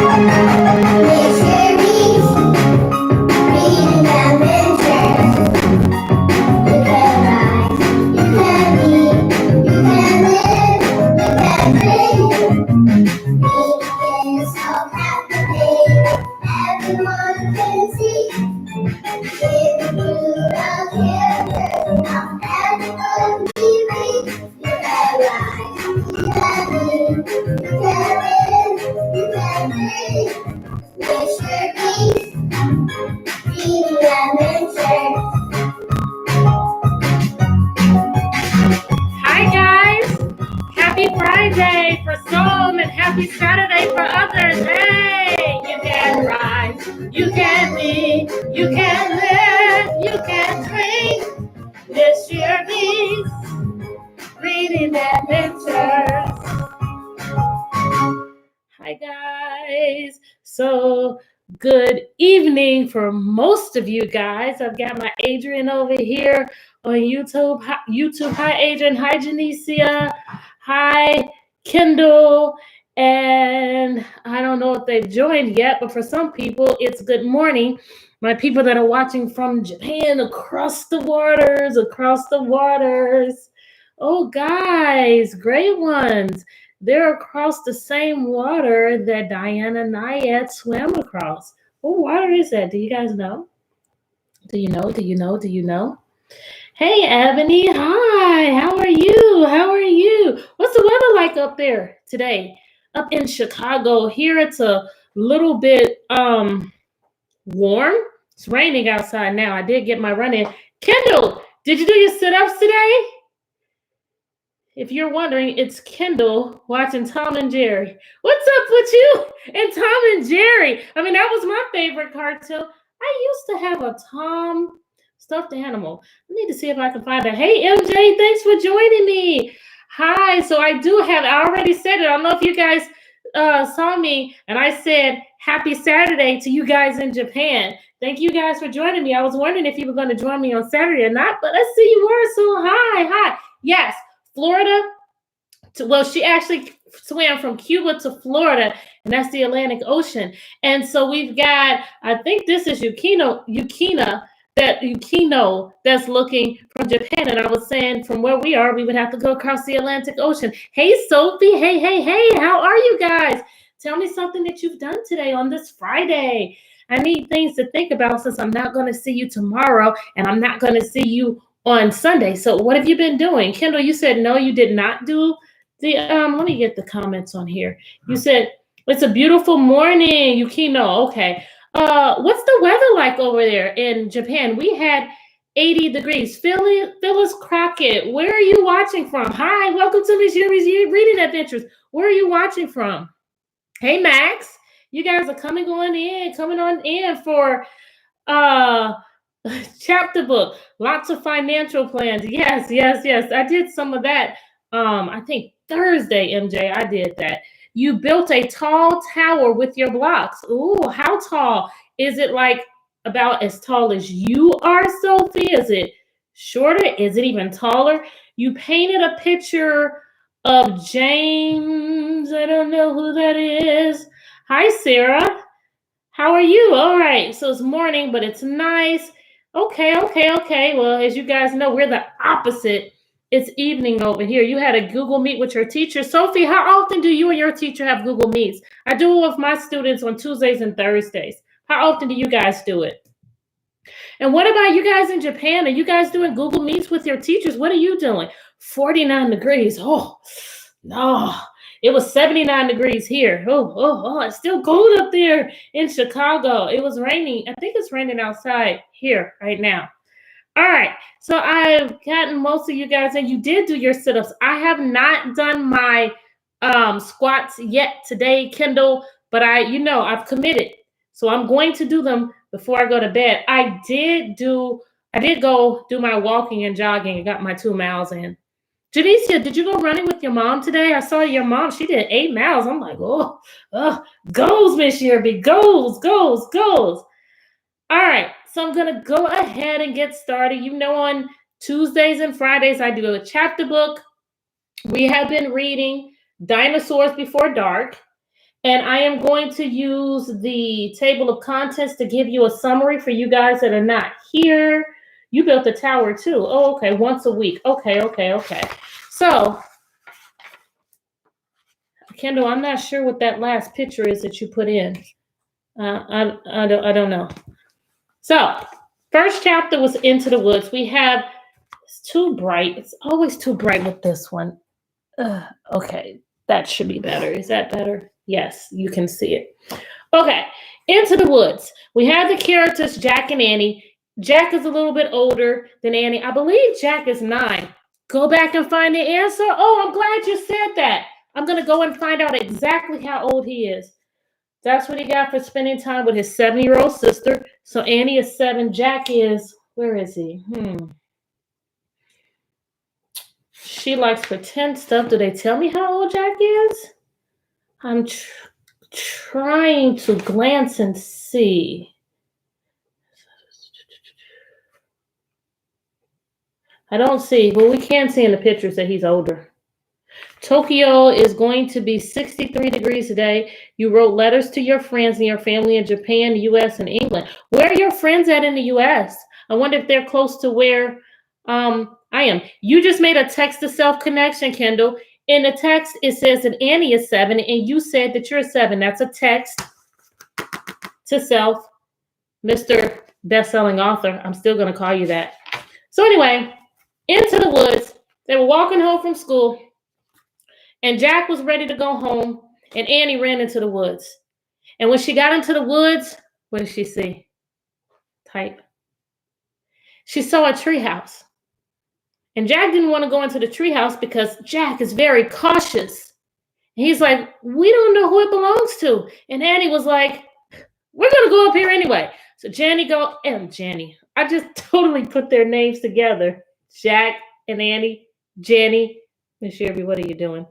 Hi guys, happy Friday for some and happy Saturday for others. Hey, you can rise, you can be, you can live, you can dream. This year means reading adventures. Hi guys, so good evening for most of you guys. I've got my Adrian over here on YouTube. Hi Adrian, hi Janicia, hi Kendall, and I don't know if they've joined yet, but for some people it's good morning. My people that are watching from Japan, across the waters. Oh guys, great ones. They're across the same water that Diana Nyad swam across. What water is that? Do you guys know? Do you know? Hey, Ebony. Hi. How are you? What's the weather like up there today? Up in Chicago. Here it's a little bit warm. It's raining outside now. I did get my run in. Kendall, did you do your sit-ups today? If you're wondering, it's Kendall watching Tom and Jerry. What's up with you and Tom and Jerry? I mean, that was my favorite cartoon. I used to have a Tom stuffed animal. I need to see if I can find that. Hey, MJ, thanks for joining me. Hi. So I already said it. I don't know if you guys saw me, and I said happy Saturday to you guys in Japan. Thank you guys for joining me. I was wondering if you were going to join me on Saturday or not, but I see you were. So hi. Yes. Florida, she actually swam from Cuba to Florida, and that's the Atlantic Ocean. And so we've got, I think this is Yukino that's looking from Japan. And I was saying from where we are, we would have to go across the Atlantic Ocean. Hey, Sophie. Hey. How are you guys? Tell me something that you've done today on this Friday. I need things to think about since I'm not going to see you tomorrow, and I'm not going to see you on Sunday. So what have you been doing? Kendall, you said no, you did not do the let me get the comments on here. You said it's a beautiful morning, Yukino. Okay. What's the weather like over there in Japan? We had 80 degrees. Phyllis Crockett, where are you watching from? Hi, welcome to Miss Yuri's Reading Adventures. Where are you watching from? Hey, Max. You guys are coming on in for chapter book, lots of financial plans. Yes. I did some of that. I think Thursday, MJ, I did that. You built a tall tower with your blocks. Ooh, how tall? Is it like about as tall as you are, Sophie? Is it shorter? Is it even taller? You painted a picture of James. I don't know who that is. Hi, Sarah. How are you? All right. So it's morning, but it's nice. Okay. Well, as you guys know, we're the opposite. It's evening over here. You had a Google Meet with your teacher. Sophie, how often do you and your teacher have Google Meets? I do it with my students on Tuesdays and Thursdays. How often do you guys do it? And what about you guys in Japan? Are you guys doing Google Meets with your teachers? What are you doing? 49 degrees. Oh, no. It was 79 degrees here. Oh, it's still cold up there in Chicago. It was raining. I think it's raining outside here right now. All right. So I've gotten most of you guys, and you did do your sit-ups. I have not done my squats yet today, Kendall, but I've committed. So I'm going to do them before I go to bed. I did go do my walking and jogging and got my 2 miles in. Janicia, did you go running with your mom today? I saw your mom. She did 8 miles. I'm like, goals, Miss Yerby. Goals. All right. So I'm going to go ahead and get started. On Tuesdays and Fridays, I do a chapter book. We have been reading Dinosaurs Before Dark. And I am going to use the table of contents to give you a summary for you guys that are not here. You built a tower too. Oh, okay. Once a week. Okay. So, Kendall, I'm not sure what that last picture is that you put in. I don't know. So, first chapter was Into the Woods. We have, it's too bright. It's always too bright with this one. Okay, that should be better. Is that better? Yes, you can see it. Okay, Into the Woods. We have the characters Jack and Annie. Jack is a little bit older than Annie. I believe Jack is 9. Go back and find the answer. Oh, I'm glad you said that. I'm going to go and find out exactly how old he is. That's what he got for spending time with his 7-year-old sister. So Annie is 7. Jack is, where is he? She likes pretend stuff. Do they tell me how old Jack is? I'm trying to glance and see. I don't see, but we can see in the pictures that he's older. Tokyo is going to be 63 degrees today. You wrote letters to your friends and your family in Japan, the U.S., and England. Where are your friends at in the U.S.? I wonder if they're close to where I am. You just made a text-to-self connection, Kendall. In the text, it says that Annie is 7, and you said that you're 7. That's a text to self, Mr. Best-selling author. I'm still going to call you that. So anyway, Into the Woods. They were walking home from school. And Jack was ready to go home, and Annie ran into the woods. And when she got into the woods, what did she see? Type. She saw a treehouse. And Jack didn't want to go into the treehouse because Jack is very cautious. And he's like, we don't know who it belongs to. And Annie was like, we're going to go up here anyway. So Janny, I just totally put their names together. Jack and Annie, Janny. Miss Sherry, what are you doing?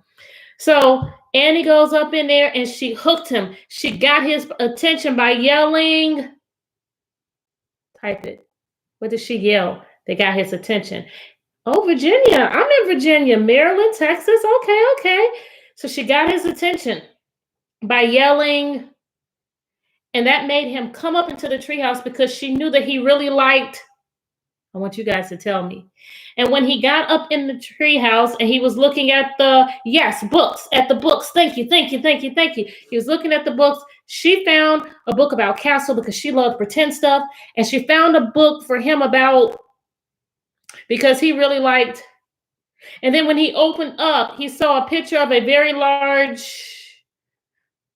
So Annie goes up in there and she hooked him. She got his attention by yelling. Type it. What did she yell? They got his attention. Oh, Virginia. I'm in Virginia. Maryland, Texas. Okay. So she got his attention by yelling. And that made him come up into the treehouse because she knew that he really liked. I want you guys to tell me. And when he got up in the treehouse and he was looking at books. Thank you. He was looking at the books. She found a book about castle because she loved pretend stuff. And she found a book for him because he really liked. And then when he opened up, he saw a picture of a very large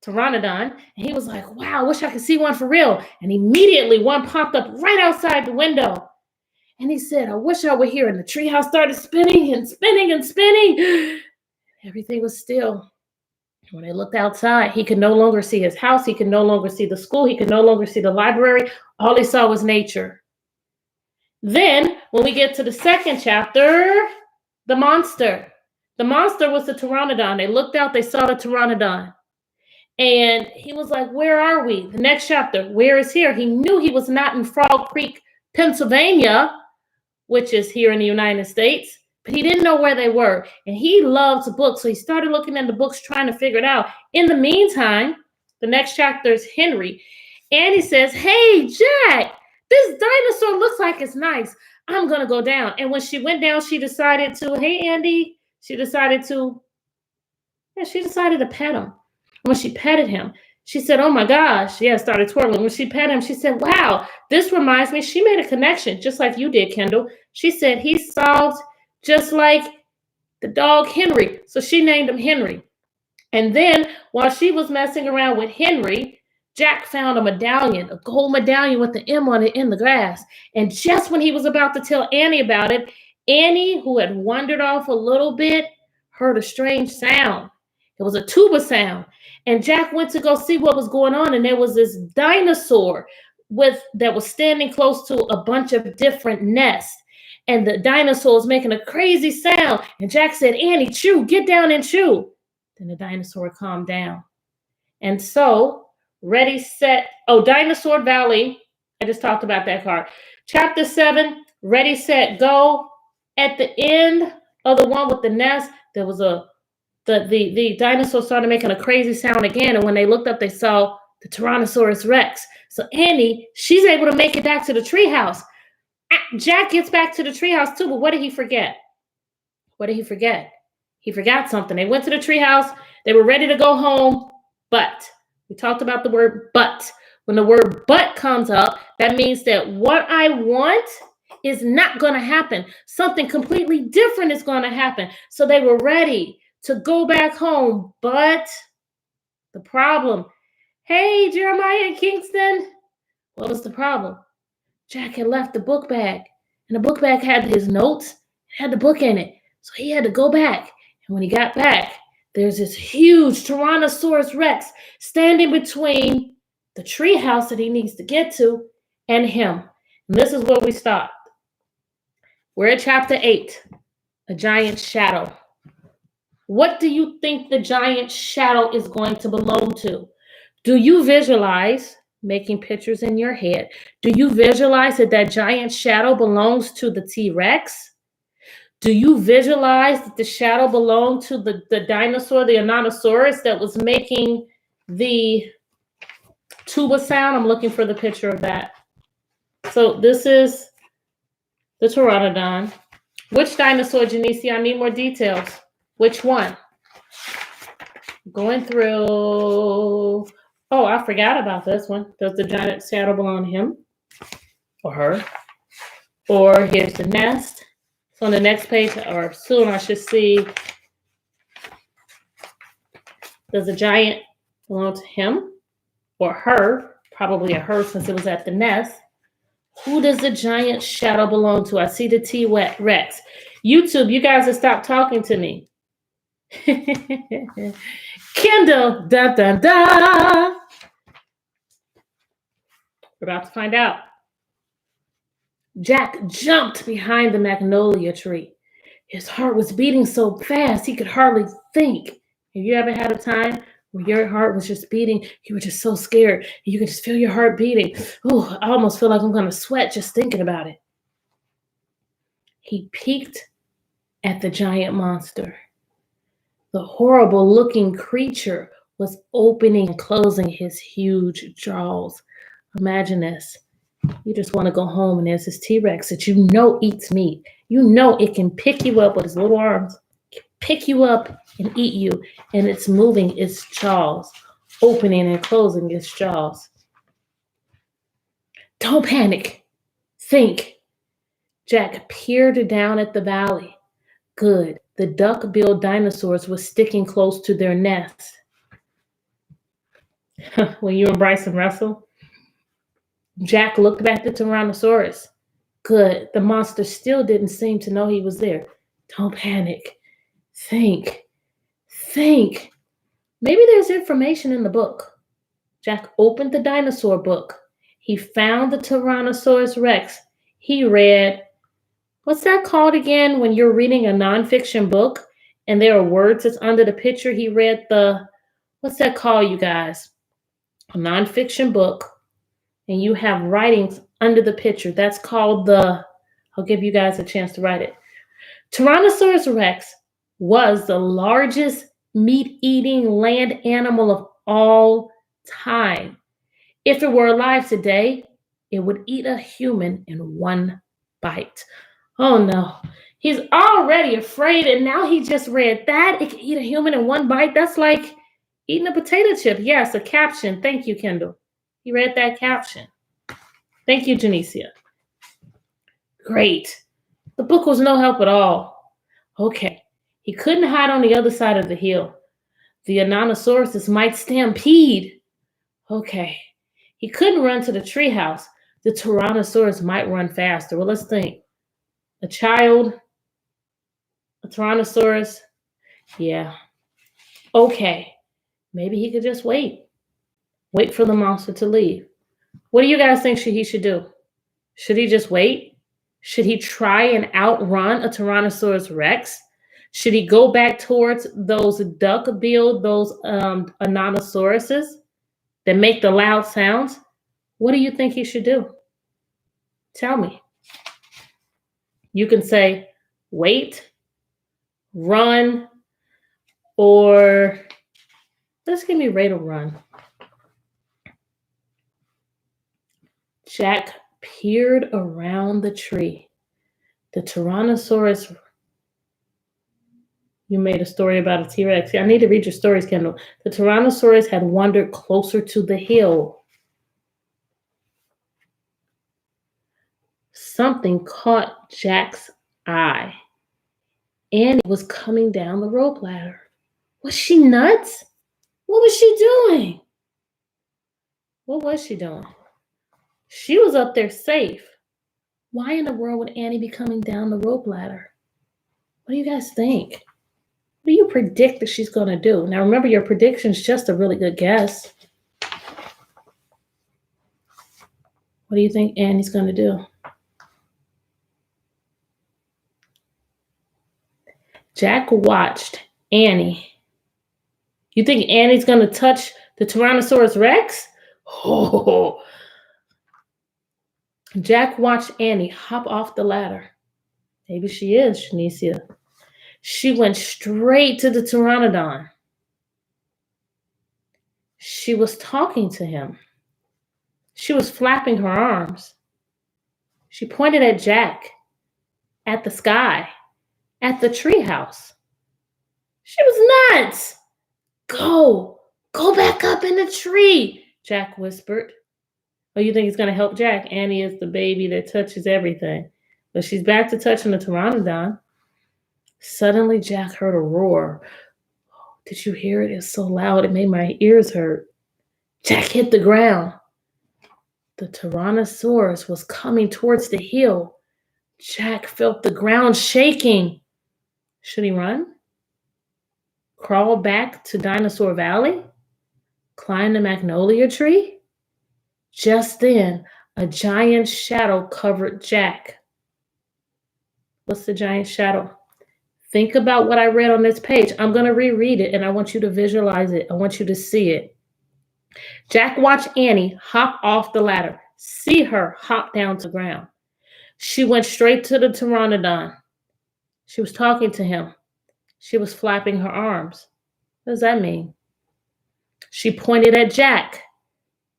pteranodon. And he was like, wow, I wish I could see one for real. And immediately one popped up right outside the window. And he said, I wish I were here. And the treehouse started spinning and spinning and spinning. Everything was still. When they looked outside, he could no longer see his house. He could no longer see the school. He could no longer see the library. All he saw was nature. Then, when we get to the second chapter, the monster. The monster was the pteranodon. They looked out. They saw the pteranodon. And he was like, where are we? The next chapter, where is here? He knew he was not in Frog Creek, Pennsylvania, which is here in the United States, but he didn't know where they were. And he loves books, so he started looking at the books, trying to figure it out. In the meantime, the next chapter is Henry. And he says, hey, Jack, this dinosaur looks like it's nice. I'm going to go down. And when she went down, she decided to, hey, Andy, she decided to pet him. When she petted him, she said, oh my gosh. Yeah, started twirling. When she petted him, she said, wow, this reminds me. She made a connection, just like you did, Kendall. She said, he sounds just like the dog Henry. So she named him Henry. And then while she was messing around with Henry, Jack found a medallion, a gold medallion with the M on it in the grass. And just when he was about to tell Annie about it, Annie, who had wandered off a little bit, heard a strange sound. It was a tuba sound. And Jack went to go see what was going on. And there was this dinosaur that was standing close to a bunch of different nests. And the dinosaur was making a crazy sound. And Jack said, Annie, chew, get down and chew. Then the dinosaur calmed down. And so, Dinosaur Valley. I just talked about that card. Chapter 7, Ready, Set, Go. At the end of the one with the nest, there was a the dinosaur started making a crazy sound again. And when they looked up, they saw the Tyrannosaurus Rex. So Annie, she's able to make it back to the treehouse. Jack gets back to the treehouse too, but what did he forget? What did he forget? He forgot something. They went to the treehouse. They were ready to go home, but we talked about the word but. When the word but comes up, that means that what I want is not going to happen. Something completely different is going to happen. So they were ready to go back home, but the problem. Hey, Jeremiah and Kingston. What was the problem? Jack had left the book bag, and the book bag had his notes, had the book in it. So he had to go back. And when he got back, there's this huge Tyrannosaurus Rex standing between the treehouse that he needs to get to and him. And this is where we stop. We're at chapter 8, a giant shadow. What do you think the giant shadow is going to belong to? Do you visualize making pictures in your head? Do you visualize that that giant shadow belongs to the T-Rex? Do you visualize that the shadow belonged to the dinosaur, the Ankylosaurus that was making the tuba sound? I'm looking for the picture of that. So this is the Pteranodon. Which dinosaur, Janicia? I need more details. Which one? Going through. Oh, I forgot about this one. Does the giant shadow belong to him or her? Or here's the nest. So on the next page, or soon I should see, does the giant belong to him or her? Probably a her since it was at the nest. Who does the giant shadow belong to? I see the T-Rex. YouTube, you guys have stopped talking to me. Kendall, da da da. We're about to find out. Jack jumped behind the magnolia tree. His heart was beating so fast he could hardly think. Have you ever had a time where your heart was just beating? You were just so scared. You could just feel your heart beating. Oh, I almost feel like I'm going to sweat just thinking about it. He peeked at the giant monster. The horrible-looking creature was opening and closing his huge jaws. Imagine this. You just want to go home, and there's this T-Rex that you know eats meat. You know it can pick you up with its little arms, pick you up and eat you, and it's moving its jaws, opening and closing its jaws. Don't panic. Think. Jack peered down at the valley. Good. The duck-billed dinosaurs were sticking close to their nests. When you and Bryson wrestle, Jack looked back at the Tyrannosaurus. Good. The monster still didn't seem to know he was there. Don't panic. Think. Think. Maybe there's information in the book. Jack opened the dinosaur book. He found the Tyrannosaurus Rex. He read, what's that called again when you're reading a nonfiction book and there are words that's under the picture? He read what's that called, you guys? A nonfiction book, and you have writings under the picture. That's called I'll give you guys a chance to write it. Tyrannosaurus Rex was the largest meat-eating land animal of all time. If it were alive today, it would eat a human in one bite. Oh no, he's already afraid, and now he just read that. It can eat a human in one bite. That's like eating a potato chip. Yes, a caption. Thank you, Kendall. He read that caption. Thank you, Janicia. Great. The book was no help at all. Okay, he couldn't hide on the other side of the hill. The Ankylosaurus might stampede. Okay, he couldn't run to the treehouse. The Tyrannosaurus might run faster. Well, let's think. A child, a Tyrannosaurus. Yeah. Okay. Maybe he could just wait. Wait for the monster to leave. What do you guys think he should do? Should he just wait? Should he try and outrun a Tyrannosaurus Rex? Should he go back towards those duck-billed, those Ankylosaurus that make the loud sounds? What do you think he should do? Tell me. You can say, wait, run, Or let's give me Rate a Run. Jack peered around the tree. The Tyrannosaurus. You made a story about a T-Rex. I need to read your stories, Kendall. The Tyrannosaurus had wandered closer to the hill. Something caught Jack's eye. Annie was coming down the rope ladder. Was she nuts? What was she doing? What was she doing? She was up there safe. Why in the world would Annie be coming down the rope ladder? What do you guys think? What do you predict that she's going to do? Now, remember, your prediction is just a really good guess. What do you think Annie's going to do? Jack watched Annie. You think Annie's going to touch the Tyrannosaurus Rex? Oh. Jack watched Annie hop off the ladder. Maybe she is, Shanicia. She went straight to the Pteranodon. She was talking to him. She was flapping her arms. She pointed at Jack, at the sky, at the treehouse. She was nuts. Go back up in the tree, Jack whispered. Oh, you think he's going to help Jack? Annie is the baby that touches everything. But she's back to touching the Pteranodon. Suddenly, Jack heard a roar. Did you hear it? It's so loud, it made my ears hurt. Jack hit the ground. The Tyrannosaurus was coming towards the hill. Jack felt the ground shaking. Should he run? Crawl back to Dinosaur Valley? Climb the magnolia tree? Just then, a giant shadow covered Jack. What's the giant shadow? Think about what I read on this page. I'm going to reread it, and I want you to visualize it. I want you to see it. Jack watched Annie hop off the ladder, see her hop down to the ground. She went straight to the Pteranodon. She was talking to him. She was flapping her arms. What does that mean? She pointed at Jack,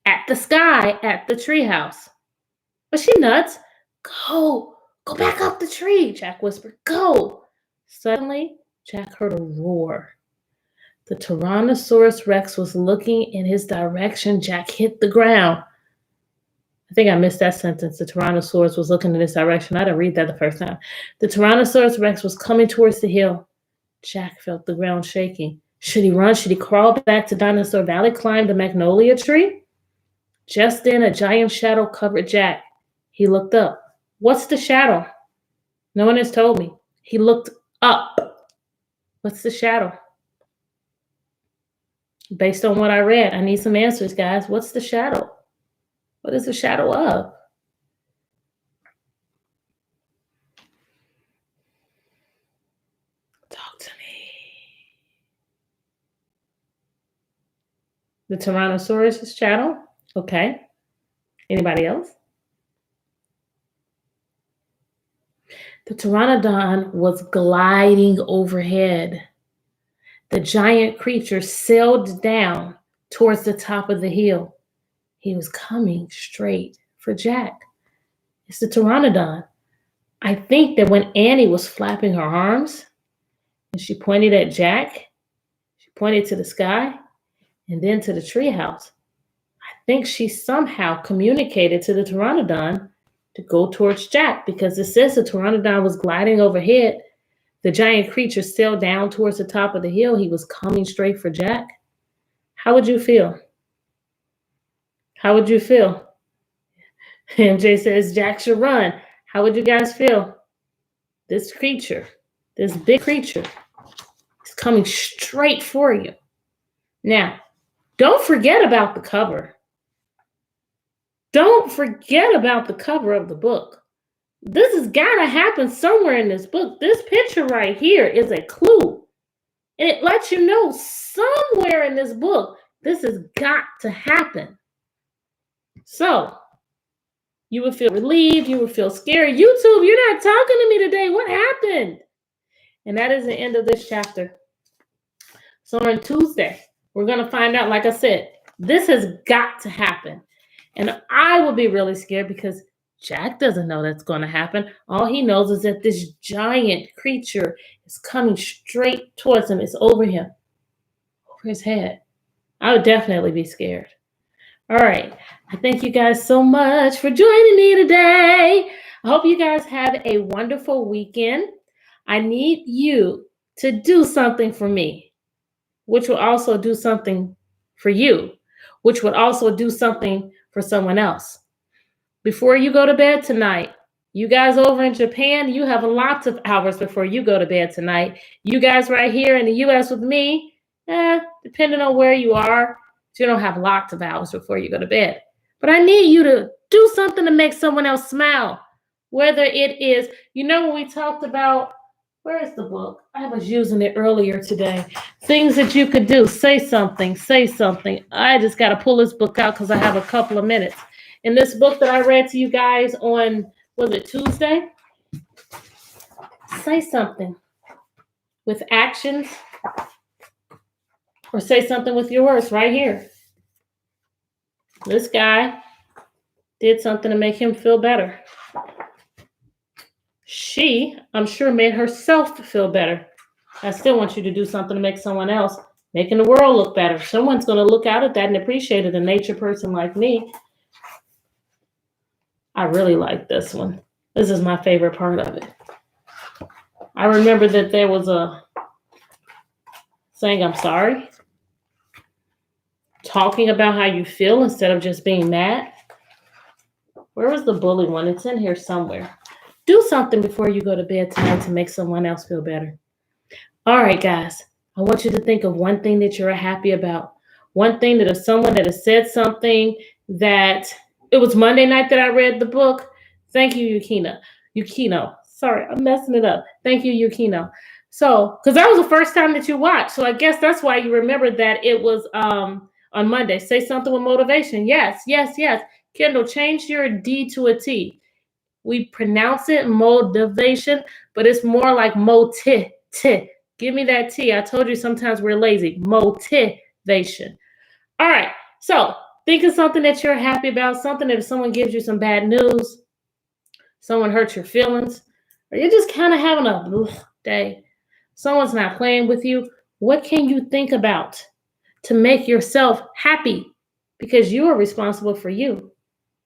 at the sky, at the treehouse. Was she nuts? Go back up the tree, Jack whispered. Go. Suddenly, Jack heard a roar. The Tyrannosaurus Rex was looking in his direction. Jack hit the ground. I think I missed that sentence. The Tyrannosaurus was looking in this direction. I didn't read that the first time. The Tyrannosaurus Rex was coming towards the hill. Jack felt the ground shaking. Should he run? Should he crawl back to Dinosaur Valley, climb the magnolia tree? Just then, a giant shadow covered Jack. He looked up. What's the shadow? No one has told me. He looked up. What's the shadow? Based on what I read, I need some answers, guys. What's the shadow? What is the shadow of? Talk to me. The Tyrannosaurus shadow? Okay. Anybody else? The Pteranodon was gliding overhead. The giant creature sailed down towards the top of the hill. He was coming straight for Jack. It's the Pteranodon. I think that when Annie was flapping her arms and she pointed at Jack, she pointed to the sky and then to the treehouse. I think she somehow communicated to the Pteranodon to go towards Jack, because it says the Pteranodon was gliding overhead. The giant creature sailed down towards the top of the hill. He was coming straight for Jack. How would you feel? How would you feel? MJ says Jack should run. How would you guys feel? This creature, this big creature, is coming straight for you. Now, don't forget about the cover. Don't forget about the cover of the book. This has got to happen somewhere in this book. This picture right here is a clue. And it lets you know somewhere in this book, this has got to happen. So, you would feel relieved. You would feel scared. YouTube, you're not talking to me today. What happened? And that is the end of this chapter. So on Tuesday, we're going to find out, like I said, this has got to happen. And I will be really scared because Jack doesn't know that's going to happen. All he knows is that this giant creature is coming straight towards him. It's over him, over his head. I would definitely be scared. All right. I thank you guys so much for joining me today. I hope you guys have a wonderful weekend. I need you to do something for me, which will also do something for you, which would also do something for someone else. Before you go to bed tonight, you guys over in Japan, you have lots of hours before you go to bed tonight. You guys right here in the U.S. with me, depending on where you are, you don't have lots of hours before you go to bed. But I need you to do something to make someone else smile. Whether it is, when we talked about, where is the book? I was using it earlier today. Things that you could do. Say something. Say something. I just got to pull this book out because I have a couple of minutes. In this book that I read to you guys on, was it Tuesday? Say something with actions or say something with your words right here. This guy did something to make him feel better. She, I'm sure, made herself feel better. I still want you to do something to make someone else, making the world look better. Someone's going to look out at that and appreciate it. A nature person like me. I really like this one. This is my favorite part of it. I remember that there was a saying, I'm sorry. Talking about how you feel instead of just being mad. Where was the bully one? It's in here somewhere. Do something before you go to bed tonight to make someone else feel better. All right, guys. I want you to think of one thing that you're happy about. One thing that if someone that has said something that it was Monday night that I read the book. Thank you, Yukino. Sorry, I'm messing it up. Thank you, Yukino. So, because that was the first time that you watched. So I guess that's why you remembered that it was on Monday. Say something with motivation. Yes. Kendall, change your D to a T. We pronounce it motivation, but it's more like motiv. Give me that T. I told you sometimes we're lazy. Motivation. All right. So think of something that you're happy about, something that if someone gives you some bad news, someone hurts your feelings, or you're just kind of having a day, someone's not playing with you, what can you think about to make yourself happy? Because you are responsible for you.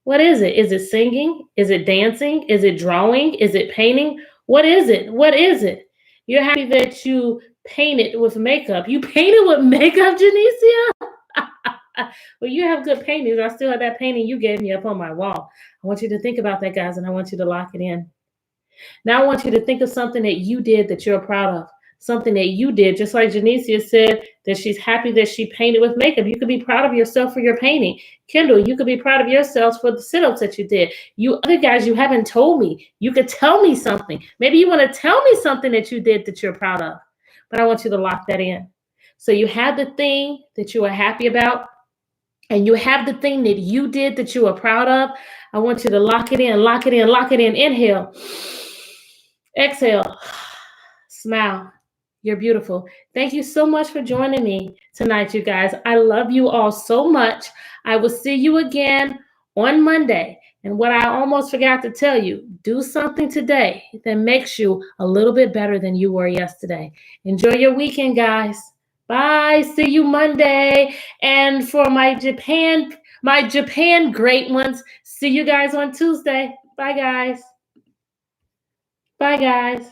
What is it? Is it singing? Is it dancing? Is it drawing? Is it painting? What is it? What is it? You're happy that you painted with makeup. You painted with makeup, Janicia? Well, you have good paintings. I still have that painting you gave me up on my wall. I want you to think about that, guys, and I want you to lock it in. Now I want you to think of something that you did that you're proud of. Something that you did, just like Janicia said that she's happy that she painted with makeup. You could be proud of yourself for your painting. Kendall, you could be proud of yourselves for the sit-ups that you did. You other guys, you haven't told me. You could tell me something. Maybe you want to tell me something that you did that you're proud of. But I want you to lock that in. So you have the thing that you are happy about, and you have the thing that you did that you are proud of. I want you to lock it in, lock it in, lock it in. Inhale. Exhale. Smile. You're beautiful. Thank you so much for joining me tonight, you guys. I love you all so much. I will see you again on Monday. And what I almost forgot to tell you, do something today that makes you a little bit better than you were yesterday. Enjoy your weekend, guys. Bye. See you Monday. And for my Japan great ones, see you guys on Tuesday. Bye, guys. Bye, guys.